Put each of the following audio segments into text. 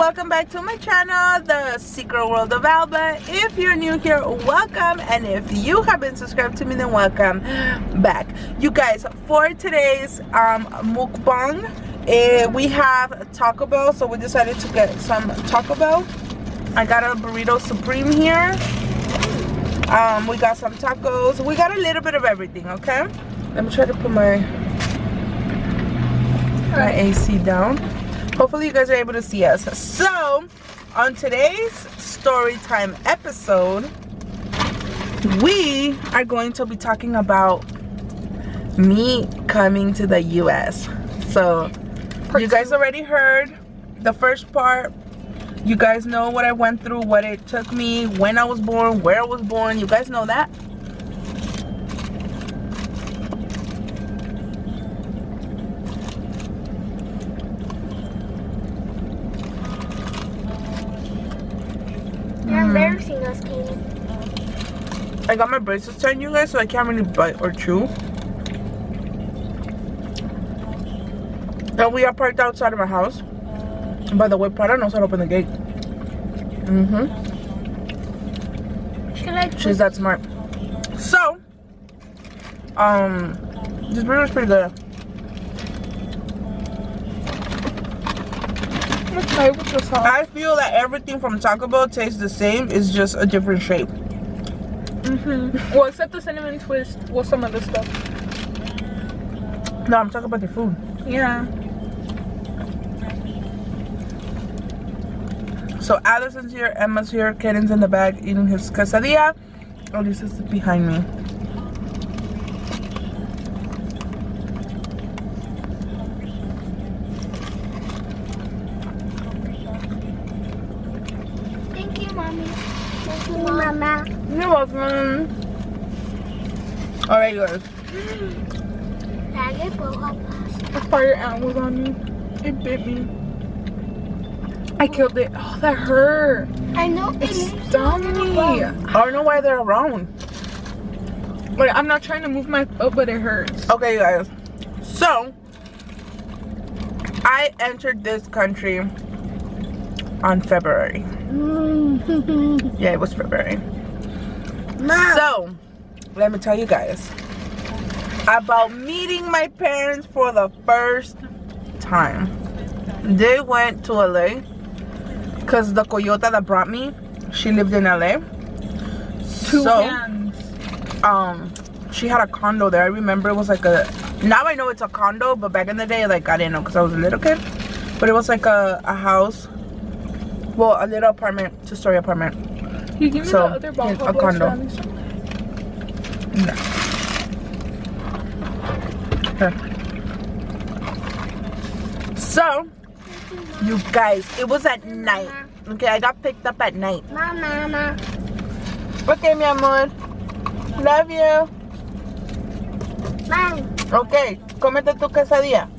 welcome back to my channel, The Secret World of Alba. If you're new here, welcome, and if you have been subscribed to me, then welcome back. You guys, for today's mukbang, we have Taco Bell, so we decided to get some Taco Bell. I got a burrito supreme here. We got some tacos. We got a little bit of everything, okay? Let me try to put my AC down. Hopefully you guys are able to see us. So on today's story time episode, we are going to be talking about me coming to the US. So you guys already heard the first part. You guys know what I went through, what it took me, when I was born, where I was born. You guys know that. You're embarrassing us, Katie. I got my braces tied, you guys, so I can't really bite or chew. And we are parked outside of my house. By the way, Prada knows how to open the gate. She's that smart. So, this burrito's pretty good. Okay, with the sauce. I feel that everything from Taco Bell tastes the same. It's just a different shape. Well, except the cinnamon twist. Well, some other stuff. No, I'm talking about the food. Yeah. So Allison's here, Emma's here, Kenan's in the back eating his quesadilla. Lisa's behind me. Thank you, Mommy. Thank you, Mama. You're welcome. Alright, guys. A fire ant was on me. It bit me. I killed it. Oh, that hurt. I know. It stung me. I don't know why they're around. But I'm not trying to move my foot, but it hurts. Okay, you guys. So, I entered this country on February. Yeah, it was February. Mom. So, let me tell you guys about meeting my parents for the first time. They went to LA because the Coyota that brought me, she lived in LA. Two hands. She had a condo there. I remember it was like a, now I know it's a condo, but back in the day, like, I didn't know because I was a little kid. But it was like a house, well, a little apartment, two-story apartment. You give me So, the other bottle. a condo. No. Here. So, you guys, it was at night. Okay, I got picked up at night. Mama. Okay, mi amor. Love you. Mom. Okay, cómete tu quesadilla.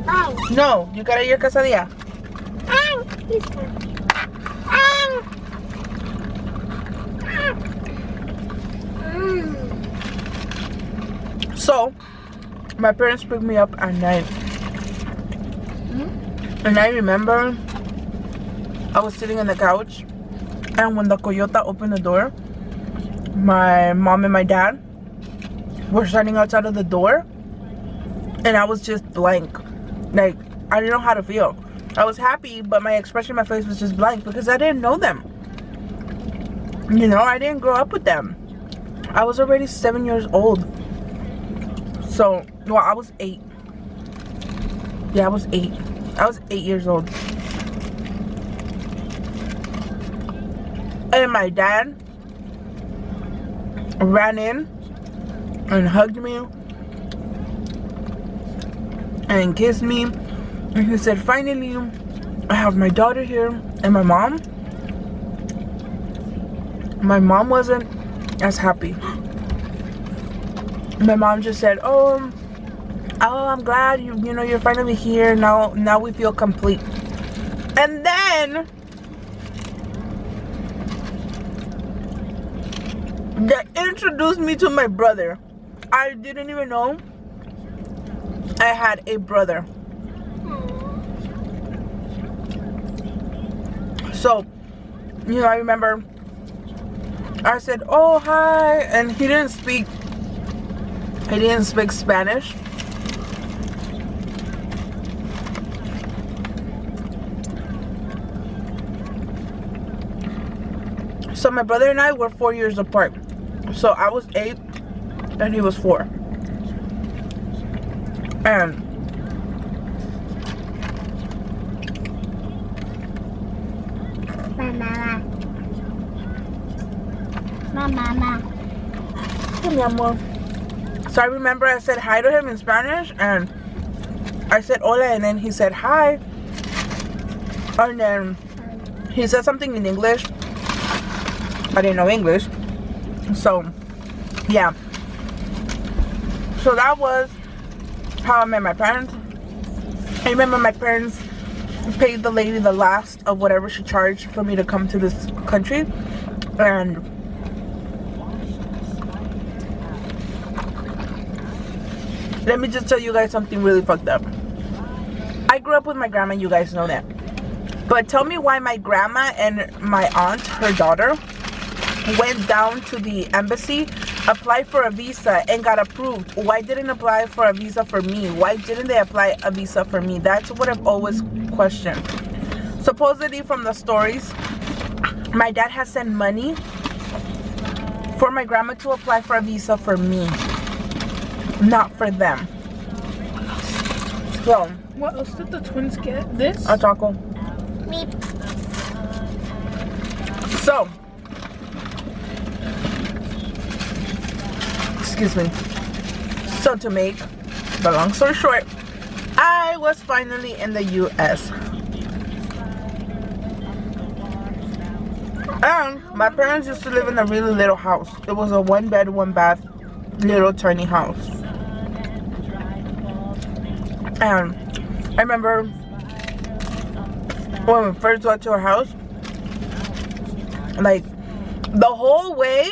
Mom. No, you gotta eat your quesadilla. So, my parents picked me up at night. And I remember I was sitting on the couch, and when the Coyota opened the door, my mom and my dad were standing outside of the door, and I was just blank. Like, I didn't know how to feel. I was happy, but my expression on my face was just blank because I didn't know them. You know, I didn't grow up with them. I was already 7 years old. So, well, I was 8. Yeah, I was 8. I was 8 years old. And my dad ran in and hugged me and kissed me. And he said, finally, I have my daughter here. And my mom wasn't as happy. My mom just said, oh, I'm glad you know you're finally here. Now we feel complete. And then they introduced me to my brother. I didn't even know I had a brother. So, you know, I remember I said, oh, hi, and he didn't speak Spanish. So my brother and I were 4 years apart. So I was 8 and he was 4. And Mama. So I remember I said hi to him in Spanish, and I said hola, and then he said hi, and then he said something in English. I didn't know English, so yeah. So that was how I met my parents. I remember my parents paid the lady the last of whatever she charged for me to come to this country, and let me just tell you guys something really fucked up. I grew up with my grandma, you guys know that. But tell me why my grandma and my aunt, her daughter, went down to the embassy, applied for a visa, and got approved. Why didn't apply for a visa for me? Why didn't they apply a visa for me? That's what I've always questioned. Supposedly from the stories, my dad has sent money for my grandma to apply for a visa for me, not for them. So, What else did the twins get? This? a taco. Meep. So, excuse me. So to make the long story short, I was finally in the US. And my parents used to live in a really little house. It was a 1 bed, 1 bath, little tiny house. And I remember when we first got to our house, like the whole way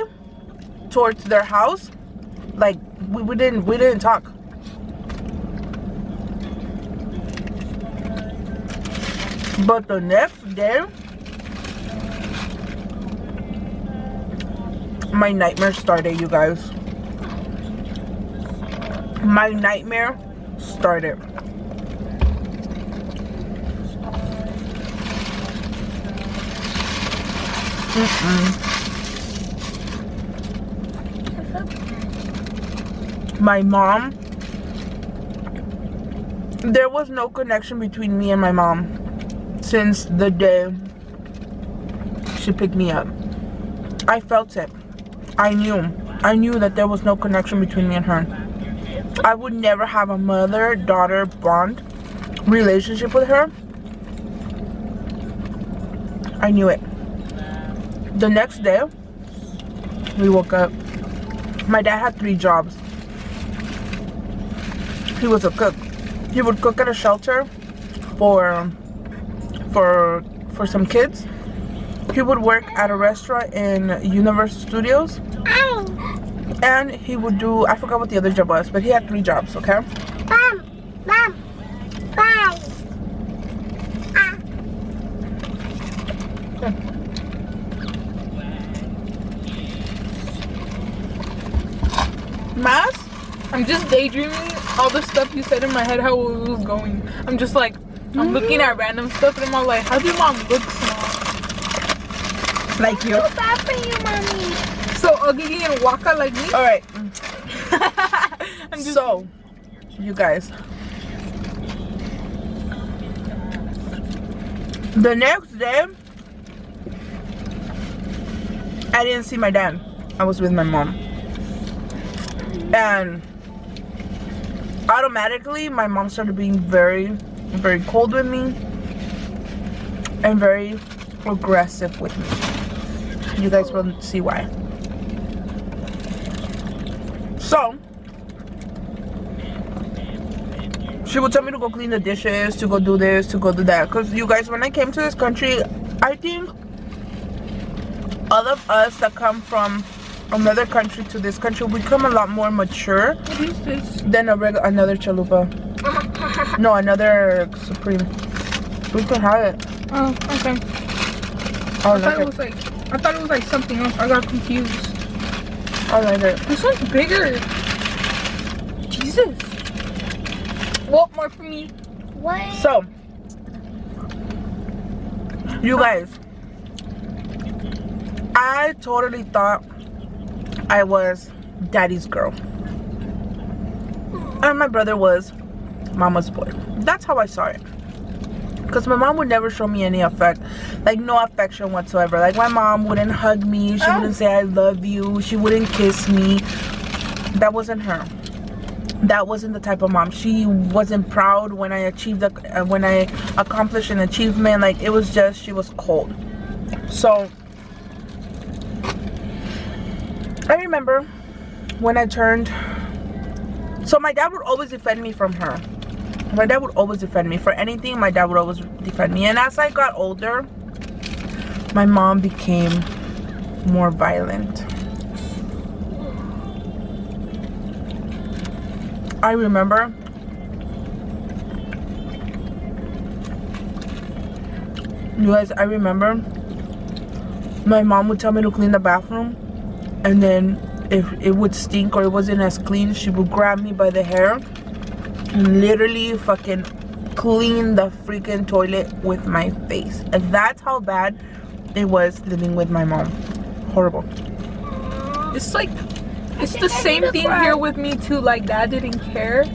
towards their house, like we didn't talk. But the next day, my nightmare started, you guys. My nightmare started. My mom, there was no connection between me and my mom since the day she picked me up. I felt it. I knew that there was no connection between me and her. I would never have a mother-daughter bond relationship with her. I knew it. The next day, we woke up. My dad had 3 jobs. He was a cook. He would cook at a shelter for some kids. He would work at a restaurant in Universal Studios. And he would do, I forgot what the other job was, but he had 3 jobs, okay? Mom. Bye. Mass? I'm just daydreaming all the stuff you said in my head, how it was going. I'm just like, I'm looking at random stuff and I'm all like, how do mom look small? Like you. So bad for you, mommy. So ugly and waka like me? Alright. I'm just, So, you guys. The next day, I didn't see my dad. I was with my mom. And automatically, my mom started being very, very cold with me. And very aggressive with me. You guys will see why. So, she would tell me to go clean the dishes, to go do this, to go do that. Because you guys, when I came to this country, I think all of us that come from another country to this country, we come a lot more mature what is this? than another chalupa. No, another Supreme. We can have it. Oh, okay. I I thought like it. I thought it was like something else. I got confused. I like it. This one's bigger. Jesus. Well, more for me. What? So, you guys, I totally thought I was daddy's girl. And my brother was mama's boy. That's how I saw it. Because my mom would never show me any affect, like no affection whatsoever. Like my mom wouldn't hug me, she wouldn't say I love you, she wouldn't kiss me. That wasn't her. That wasn't the type of mom. She wasn't proud when I achieved when I accomplished an achievement. Like it was just, she was cold. So I remember when I turned, so my dad would always defend me from her. My dad would always defend me for anything. My dad would always defend me. And as I got older, my mom became more violent. I remember you guys, I remember my mom would tell me to clean the bathroom, and then if it would stink or it wasn't as clean, she would grab me by the hair and literally fucking clean the freaking toilet with my face. And that's how bad it was living with my mom. Horrible. It's like, it's the same thing here with me too. Like dad didn't care,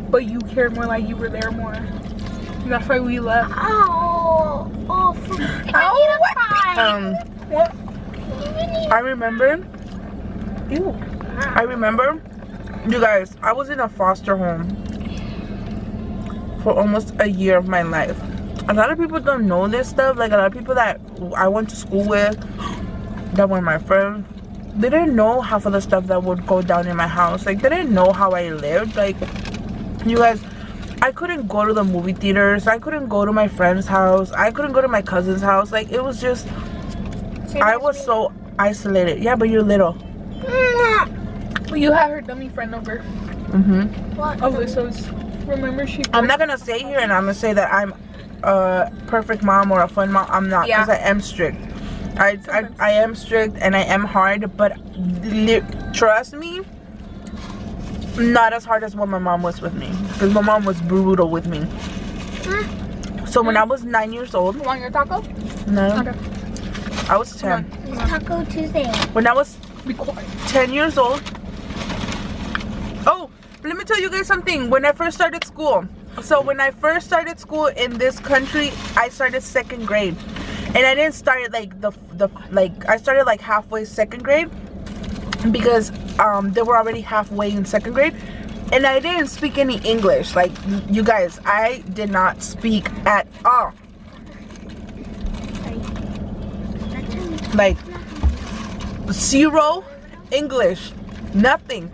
but you cared more, like you were there more. And that's why we left. Oh, What? I remember, you guys, I was in a foster home for almost a year of my life. A lot of people don't know this stuff. Like a lot of people that I went to school with, that were my friends, they didn't know half of the stuff that would go down in my house. Like they didn't know how I lived. Like you guys, I couldn't go to the movie theaters, I couldn't go to my friend's house, I couldn't go to my cousin's house. Like it was just, I was so isolated. Yeah, but you're little. Well, you had her dummy friend over. What? Alyssa's. Remember she? I'm not gonna say here and I'm gonna say that I'm a perfect mom or a fun mom. I'm not, because I am strict. I am strict and I am hard, but trust me, not as hard as what my mom was with me, because my mom was brutal with me. So when I was 9 years old, You want your taco? no, Okay. I was 10. It's Taco Tuesday. When I was Be quiet. 10 years old, oh, let me tell you guys something. When I first started school, so when I first started school in this country, I started 2nd grade. And I didn't start like I started like halfway 2nd grade, because they were already halfway in 2nd grade, and I didn't speak any English. Like you guys, I did not speak at all. Like 0 English, nothing.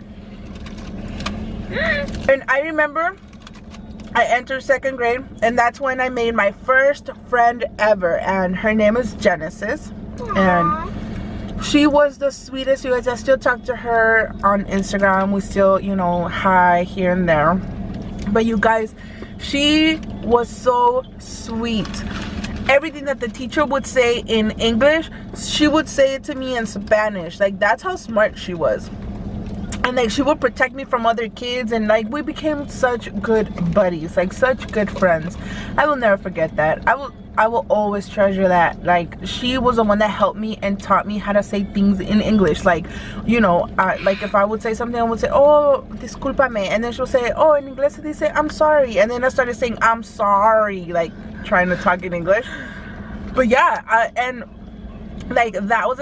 And I remember I entered 2nd grade, and that's when I made my first friend ever, and her name is Genesis. And she was the sweetest. You guys, I still talk to her on Instagram. We still, you know, hi here and there. But you guys, she was so sweet. Everything that the teacher would say in English, she would say it to me in Spanish. Like that's how smart she was. And like she would protect me from other kids, and like we became such good buddies, like such good friends. I will never forget that. I will always treasure that. Like she was the one that helped me and taught me how to say things in English. Like, you know, like if I would say something, I would say, oh, discúlpame, and then she'll say, oh, in inglés se dice I'm sorry, and then I started saying I'm sorry, like trying to talk in English. But yeah, and like that was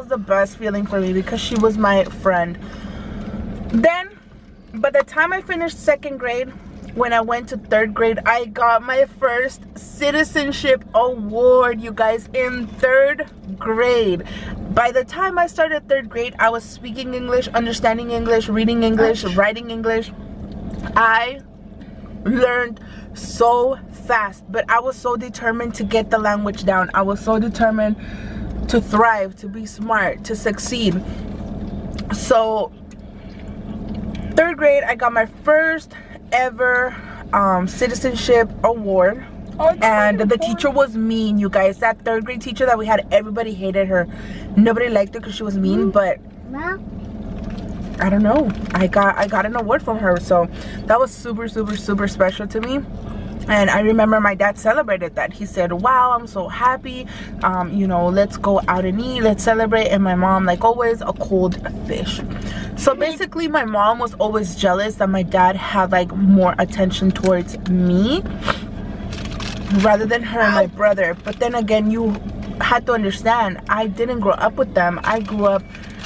the best feeling for me, because she was my friend. Then by the time I finished 2nd grade, when I went to 3rd grade, I got my first citizenship award, you guys, in 3rd grade. By the time I started 3rd grade, I was speaking English, understanding English, reading English, writing English. I learned so fast, but I was so determined to get the language down. I was so determined to thrive, to be smart, to succeed. So 3rd grade, I got my first ever citizenship award, And the teacher was mean, you guys. That third grade teacher that we had, everybody hated her. Nobody liked her because she was mean, but I don't know. I got an award from her, so that was super, super, super special to me. And I remember my dad celebrated that. He said, wow, I'm so happy. You know, let's go out and eat. Let's celebrate. And my mom, like always, a cold fish. So basically, my mom was always jealous that my dad had like more attention towards me rather than her and my brother. But then again, you had to understand, I didn't grow up with them. I grew up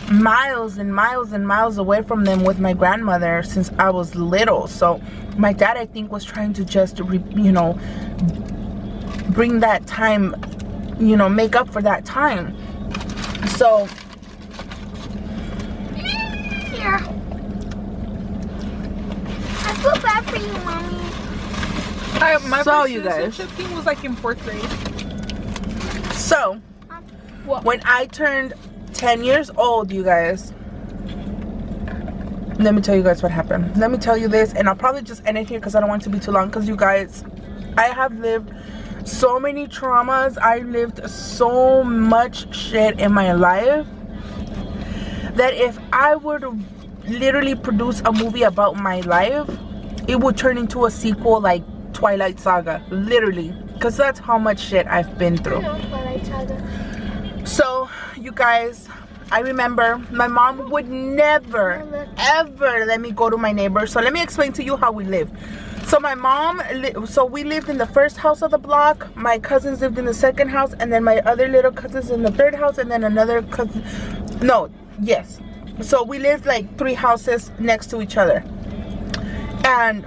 miles and miles and miles away from them with my grandmother since I was little. So my dad, I think, was trying to just you know, bring that time, you know, make up for that time. So here, I feel bad for you, mommy. My So, first you guys, citizenship team was like in 4th grade. so What? when I turned 10 years old, you guys, let me tell you guys what happened. Let me tell you this, and I'll probably just end it here because I don't want it to be too long. Because you guys, I have lived so many traumas. I lived so much shit in my life that if I were to literally produce a movie about my life, it would turn into a sequel like Twilight Saga, literally, because that's how much shit I've been through. So you guys, I remember my mom would never ever let me go to my neighbor. So let me explain to you how we lived. So my mom, so we lived in the first house of the block, my cousins lived in the second house, and then my other little cousins in the third house, and then another cousin, no, yes, so we lived like 3 houses next to each other. And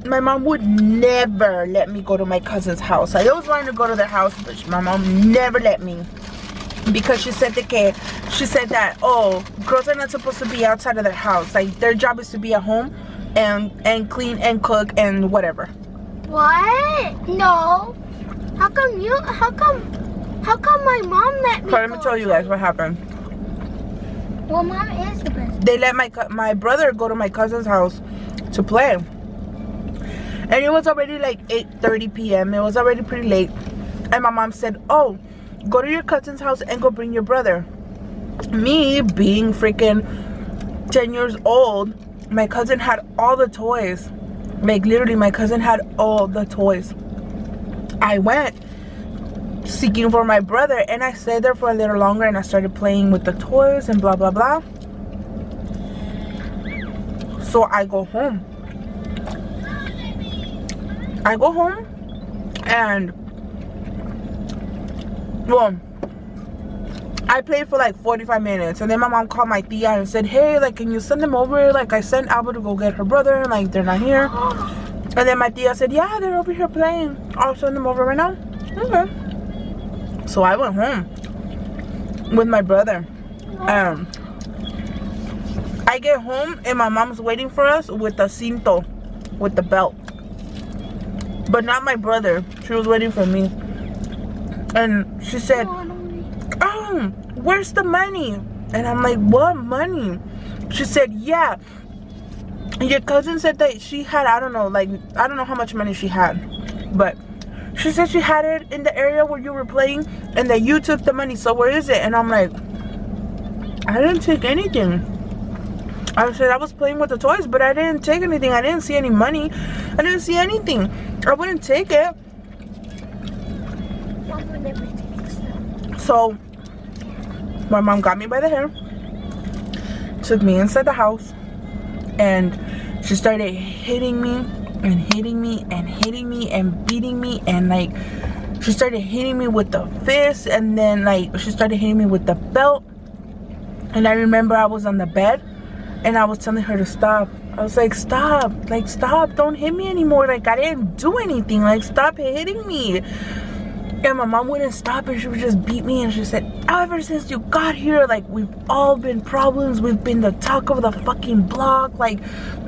my mom would never let me go to my cousin's house. I always wanted to go to their house, but my mom never let me, because she said that, oh, girls are not supposed to be outside of their house. Like, their job is to be at home and clean and cook and whatever. What? No. How come my mom let me So let me tell you guys what happened. Well, mom is the best. They let my brother go to my cousin's house to play. And it was already like 8:30 p.m. It was already pretty late. And my mom said, oh, go to your cousin's house and go bring your brother. Me being freaking 10 years old, my cousin had all the toys. Like, literally, my cousin had all the toys. I went seeking for my brother, and I stayed there for a little longer, and I started playing with the toys and blah blah blah. So I go home. And well, I played for like 45 minutes, and then my mom called my tia and said, hey, like, can you send them over? Like, I sent Albert to go get her brother, and like, they're not here. And then my tia said, yeah, they're over here playing. I'll send them over right now. Okay. So I went home with my brother. I get home, and my mom's waiting for us with the cinto, with the belt. But not my brother. She was waiting for me. And she said, oh, where's the money? And I'm like, what money? She said, yeah, your cousin said that she had, I don't know how much money she had, but she said she had it in the area where you were playing, and that you took the money. So where is it? And I'm like, I didn't take anything. I said I was playing with the toys, but I didn't take anything. I didn't see any money. I didn't see anything. I wouldn't take it. So my mom got me by the hair, took me inside the house, and she started hitting me and hitting me and hitting me and beating me, and like, she started hitting me with the fist, and then like, she started hitting me with the belt. And I remember I was on the bed, and I was telling her to stop. I was like, stop, like, stop, don't hit me anymore. Like, I didn't do anything. Like, stop hitting me. And my mom wouldn't stop, and she would just beat me. And she said, ever since you got here, like, we've all been problems. We've been the talk of the fucking block. Like,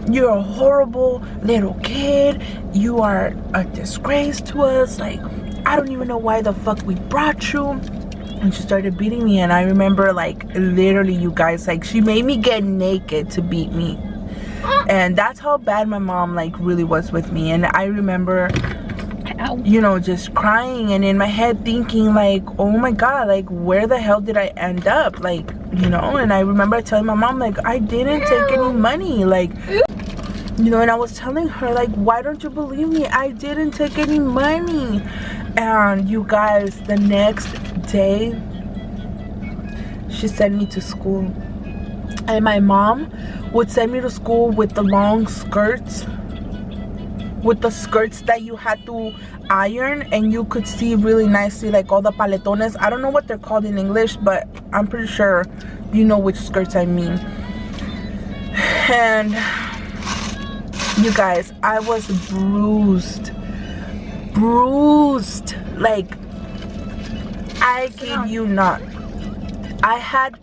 you're a horrible little kid. You are a disgrace to us. Like, I don't even know why the fuck we brought you. And she started beating me. And I remember, like, literally, you guys, like, she made me get naked to beat me. And that's how bad my mom, like, really was with me. And I remember you know, just crying, and in my head thinking like, oh my god, like where the hell did I end up, like, you know. And I remember telling my mom like, I didn't take any money, like, you know. And I was telling her like, why don't you believe me, I didn't take any money. And you guys, the next day she sent me to school, and my mom would send me to school with the long skirts, with the skirts that you had to iron, and you could see really nicely like all the paletones. I don't know what they're called in English, but I'm pretty sure you know which skirts I mean. And you guys, I was bruised, like, I kid you not. I had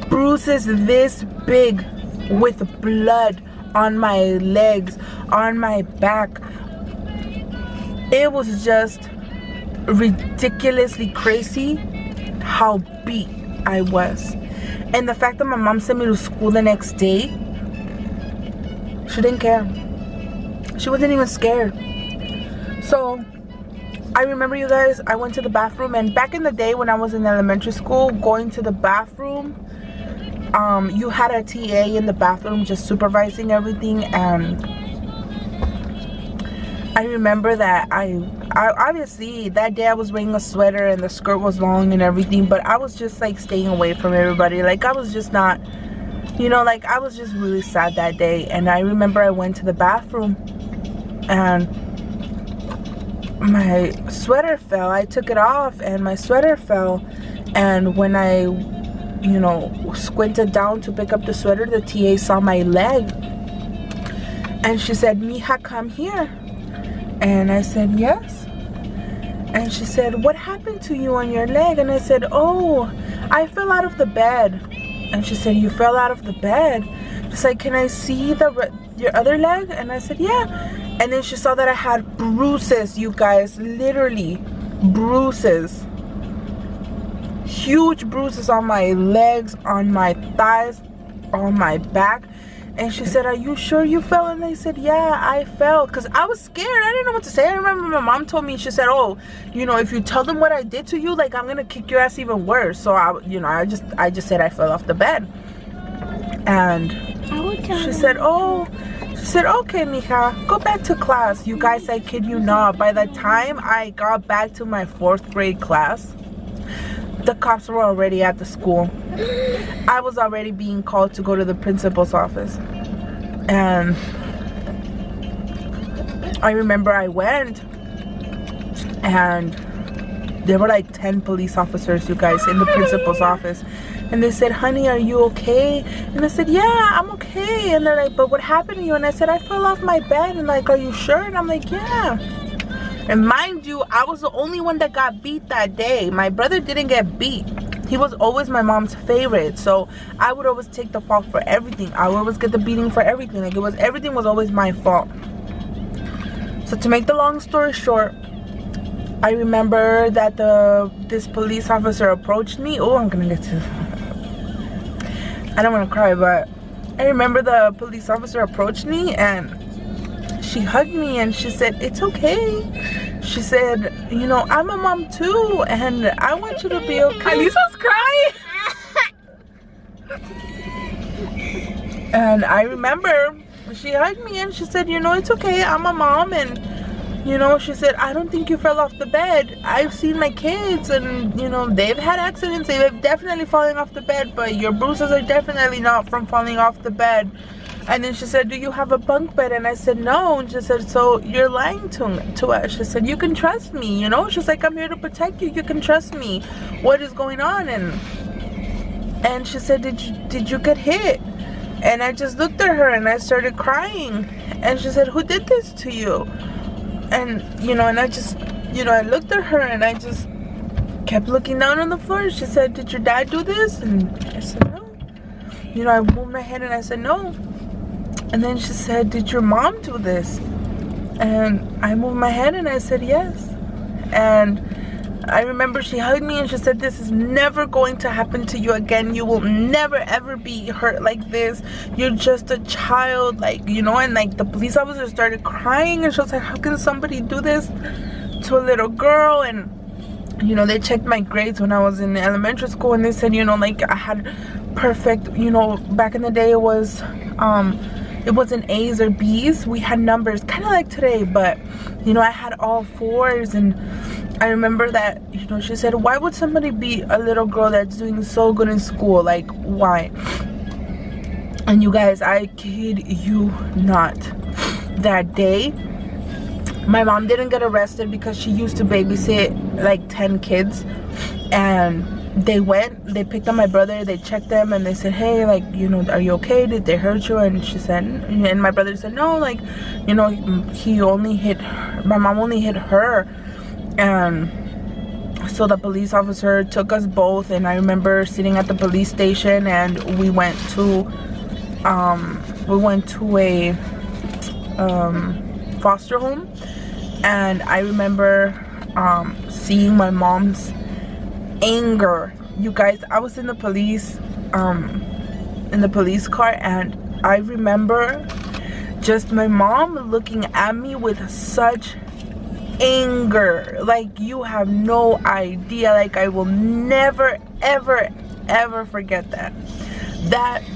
bruises this big with blood on my legs, on my back. It was just ridiculously crazy how beat I was. And the fact that my mom sent me to school the next day, she didn't care. She wasn't even scared. So I remember, you guys, I went to the bathroom, and back in the day when I was in elementary school, going to the bathroom, you had a TA in the bathroom just supervising everything. And I remember that I obviously that day I was wearing a sweater and the skirt was long and everything, but I was just like staying away from everybody. Like, I was just not, you know, like, I was just really sad that day. And I remember I went to the bathroom and my sweater fell. I took it off and my sweater fell, and when I, you know, squinted down to pick up the sweater, the TA saw my leg and she said, "Mija, come here." And I said, "Yes." And she said, "What happened to you on your leg?" And I said, "Oh, I fell out of the bed." And she said, "You fell out of the bed?" She's like, "Can I see your other leg?" And I said, "Yeah." And then she saw that I had bruises, you guys, literally bruises, huge bruises on my legs, on my thighs, on my back. And she said, "Are you sure you fell?" And I said, "Yeah, I fell," because I was scared. I didn't know what to say. I remember my mom told me, she said, "Oh, you know, if you tell them what I did to you, like, I'm gonna kick your ass even worse." So I, you know, I just said I fell off the bed. And she said, "Oh," she said, "Okay, mija, go back to class." You guys, I kid you not, by the time I got back to my 4th grade class, the cops were already at the school. I was already being called to go to the principal's office. And I remember I went, and there were like 10 police officers, you guys, in the principal's office. And they said, "Honey, are you okay?" And I said, "Yeah, I'm okay." And they're like, "But what happened to you?" And I said, "I fell off my bed." And like, "Are you sure?" And I'm like, "Yeah." And mind you, I was the only one that got beat that day. My brother didn't get beat. He was always my mom's favorite. So I would always take the fault for everything. I would always get the beating for everything. Like, everything was always my fault. So to make the long story short, I remember that this police officer approached me. Oh, I'm gonna get to, I don't want to cry, but I remember the police officer approached me and she hugged me and she said, "It's okay." She said, "You know, I'm a mom too, and I want you to be okay." Alisa's crying. And I remember she hugged me and she said, "You know, it's okay, I'm a mom." And you know, she said, "I don't think you fell off the bed. I've seen my kids and, you know, they've had accidents. They've definitely fallen off the bed, but your bruises are definitely not from falling off the bed." And then she said, "Do you have a bunk bed?" And I said, "No." And she said, "So you're lying to us." She said, "You can trust me, you know." She's like, "I'm here to protect you. You can trust me. What is going on?" And she said, did you get hit?" And I just looked at her and I started crying. And she said, "Who did this to you?" And, you know, and I just, you know, I looked at her and I just kept looking down on the floor. She said, "Did your dad do this?" And I said, "No." You know, I moved my head and I said, "No." And then she said, "Did your mom do this?" And I moved my head and I said, "Yes." And I remember she hugged me and she said, this is never going to happen to you again. You will never ever be hurt like this. You're just a child, like, you know. And like the police officer started crying and she was like, how can somebody do this to a little girl? And you know, they checked my grades when I was in elementary school and they said, you know, like I had perfect, you know, back in the day it wasn't A's or B's. We had numbers kind of like today, but you know, I had all 4s. And I remember that, you know, she said, why would somebody be a little girl that's doing so good in school? Like, why? And you guys, I kid you not, that day my mom didn't get arrested because she used to babysit like 10 kids. And they picked up my brother, they checked them, and they said, hey, like, you know, are you okay? Did they hurt you? And she said, and my brother said, no, like, you know, my mom only hit her. And so the police officer took us both, and I remember sitting at the police station, and we went to a foster home. And I remember seeing my mom's anger. You guys, I was in the police car, and I remember just my mom looking at me with such anger, like you have no idea. Like I will never ever forget that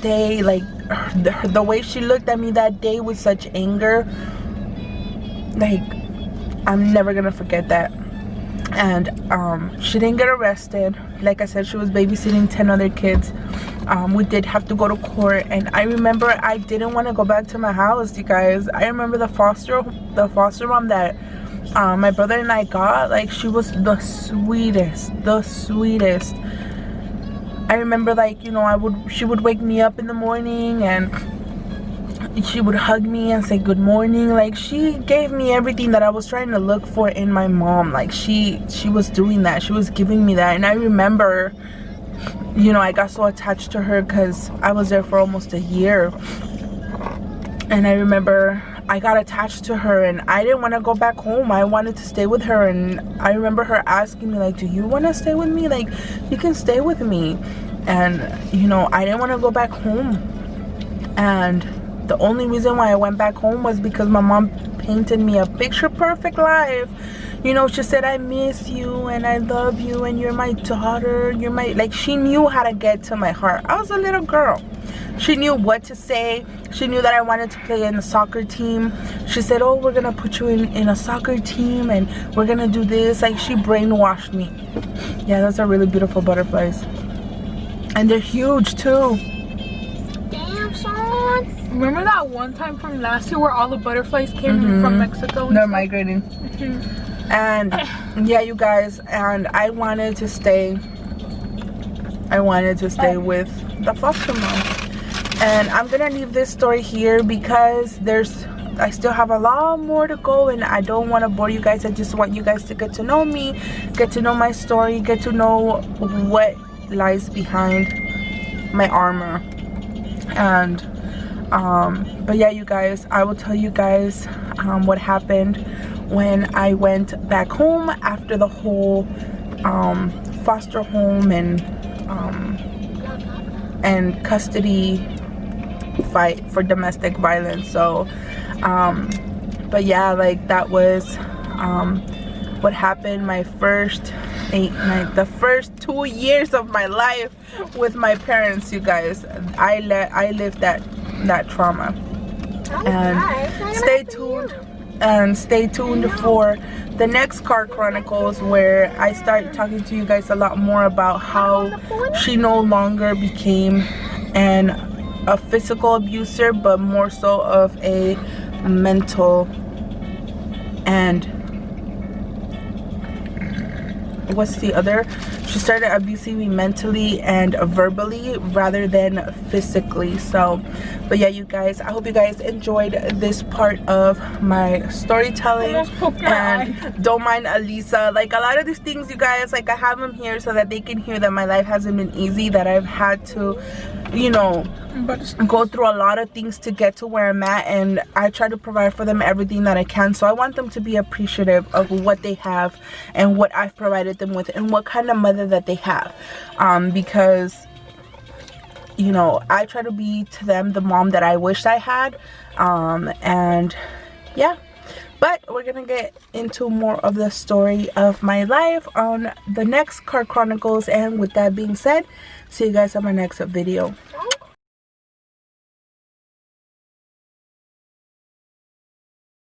day. Like the way she looked at me that day with such anger, like I'm never gonna forget that. And she didn't get arrested. Like I said, she was babysitting 10 other kids. We did have to go to court, and I remember I didn't want to go back to my house, you guys. I remember the foster mom that my brother and I got, like, she was the sweetest. I remember, like, you know, she would wake me up in the morning and she would hug me and say good morning. Like, she gave me everything that I was trying to look for in my mom. Like, she was doing that. She was giving me that. And I remember, you know, I got so attached to her because I was there for almost a year. And I remember I got attached to her, and I didn't want to go back home. I wanted to stay with her. And I remember her asking me, like, do you want to stay with me? Like, you can stay with me. And, you know, I didn't want to go back home. And the only reason why I went back home was because my mom painted me a picture perfect life. You know, she said, I miss you and I love you and you're my daughter. You're my, like, she knew how to get to my heart. I was a little girl. She knew what to say. She knew that I wanted to play in the soccer team. She said, oh, we're gonna put you in a soccer team and we're gonna do this. Like, she brainwashed me. Yeah, those are really beautiful butterflies. And they're huge too. Damn, son. Remember that one time from last year where all the butterflies came from Mexico? They're migrating. And yeah, you guys, and I wanted to stay with the foster mom. And I'm gonna leave this story here because I still have a lot more to go, and I don't want to bore you guys. I just want you guys to get to know me, get to know my story, get to know what lies behind my armor. And but yeah, you guys, I will tell you guys what happened when I went back home after the whole foster home and custody fight for domestic violence. So but yeah, like, that was what happened my first the first 2 years of my life with my parents, you guys. I lived that trauma. And stay tuned for the next Car Chronicles, where I start talking to you guys a lot more about how she no longer became a physical abuser, but more so of a mental and what's the other? she started abusing me mentally and verbally rather than physically. So, but yeah, you guys, I hope you guys enjoyed this part of my storytelling. And don't mind Alisa. Like, a lot of these things, you guys, like, I have them here so that they can hear that my life hasn't been easy, that I've had to, you know, go through a lot of things to get to where I'm at, and I try to provide for them everything that I can. So I want them to be appreciative of what they have and what I've provided them with and what kind of mother that they have, because, you know, I try to be to them the mom that I wish I had. And yeah, but we're gonna get into more of the story of my life on the next Car Chronicles. And with that being said, see you guys on my next video.